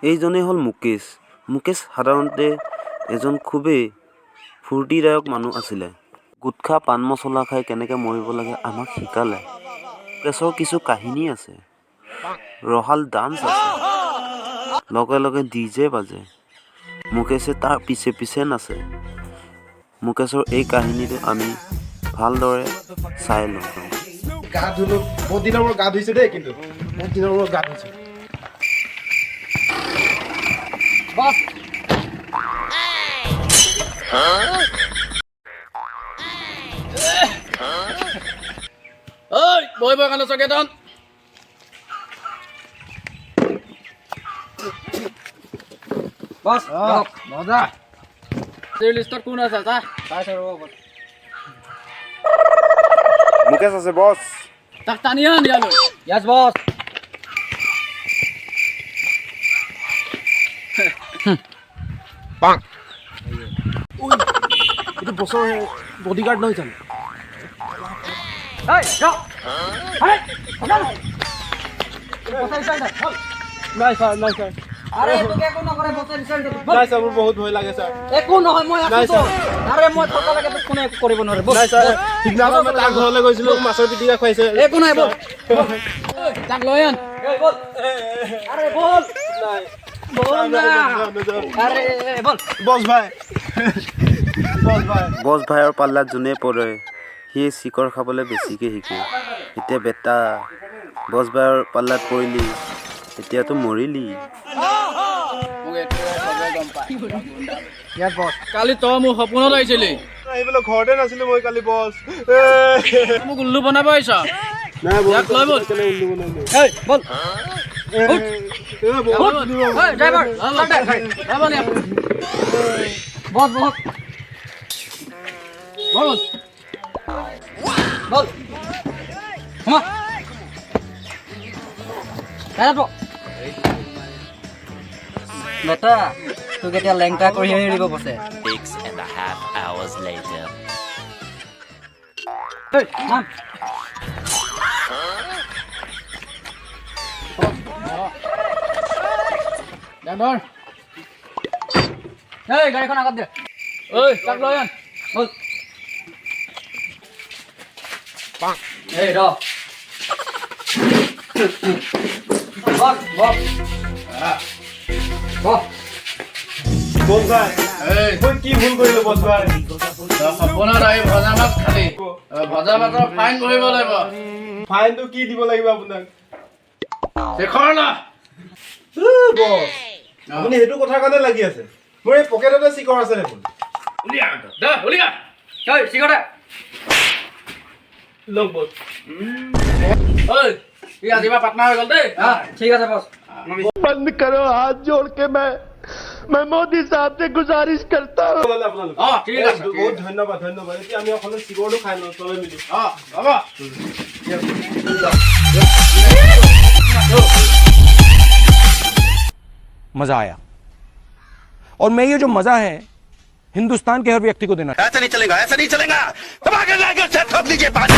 এইজনেই হ'ল মুকেশ। মুকেশ সাধাৰণতে এজন খুবেই ফূৰ্তিদায়ক মানুহ আছিলে। গুটখা পাণ মছলা খাই কেনেকৈ মৰিব লাগে আমাক শিকালে। মুকেশৰ কিছু কাহিনী আছে, ৰহাল ডান্স আছে, লগে লগে DJ বাজে, মুকেশে তাৰ পিছে পিছে নাচে। মুকেশৰ এই কাহিনীটো আমি ভালদৰে চাই লওঁ। গা ধুলো, বহুত দিনৰ মূৰত গা ধুইছো দেই, কিন্তু বহুত দিনৰ মূৰত গা ধুইছো। বস ঐ বহিব কাৰণে চকীখন বস মজা লিষ্টত কোন আছে চা মুকেশ আছে বস। তাক টানি আন ইয়ালৈ। ইয়াস বস এইটো বছৰ বডিগাৰ্ড নহয় জানো? নাই ছাৰ, নাই ছাৰ, আৰে তোকে একো নকৰে বসে ৰিসাৰ্চ নাই ছাৰ, মোৰ বহুত ভয় লাগে ছাৰ। একো নহয় মই আছো তো আৰে মই থকা লাগে তো কোনে কৰিব নোৱাৰে বস নাই ছাৰ, সিদিনাখন মই তাৰ ঘৰলৈ গৈছিলো, মাছৰ পিটিকা খুৱাইছে। একো নাই বল তাক লৈ আন। এই বল আরে বল নাই বল না আরে বল বস ভাই, বস ভাই। বছ ভাইৰ পাল্লাত যোনে পৰে সিয়ে চিকৰ খাবলৈ বেছিকৈ শিকে। এতিয়া বেটা বছ ভাইৰ পাল্লাত পৰিলি, এতিয়াতো মৰিলি। মোক এতিয়া চবে গম পায়। ইয়াস বস কালি তই মোৰ সপোনত আহিছিলি, আহিবলৈ ঘৰতে নাছিলো মই কালি বস। মোক উল্লু বনাব আহিছ। নাই ইয়াক লৈ বল। এই বল এই ড্রাইভার যাবা নি? বস বস বল বল হ্যাঁ তো বেটা তোক এতিয়া লেংটা কৰি দিব বসে 6.5 hours later. এই নাম ধৰ। এই গাড়ীখন আগত দে ঐ তাক লৈ আন। বল এই ৰ বস বস বস বস ভাই, এই মই কি ভুল কৰিলো বস ভাই? তই সপোনত আহি ভজা মাছ খালি, ভজা মাছৰ ফাইন ভৰিব লাগিব। ফাইনটো কি দিব লাগিব আপোনাক? শেখৰ না বস, আপুনি সেইটো কথাৰ কাৰণে লাগি আছে? মোৰ এই পকেটতে চিকৰ আছে দেখোন। উলিয়া দে উলিয়া। এই সিগৰে লওক বস। ঐ ই আজিবা পাটনা হৈ গ'ল দেই। হ্যাঁ ঠিক আছে বস बंद करो हाथ जोड़ के मैं मोदी साहब से गुजारिश करता हूँ। আপোনালোক অ ঠিক আছে। বহুত ধন্যবাদ, ধন্যবাদ। এতিয়া আমি অকলে চিকৰটো খাই লওঁ চবে মিলি। অ হ'ব। मजा आया और मैं ये जो मजा है हिंदुस्तान के हर व्यक्ति को देना ऐसा नहीं चलेगा, ऐसा नहीं चलेगा। दबा के लाकर ठोक दीजिए पानी।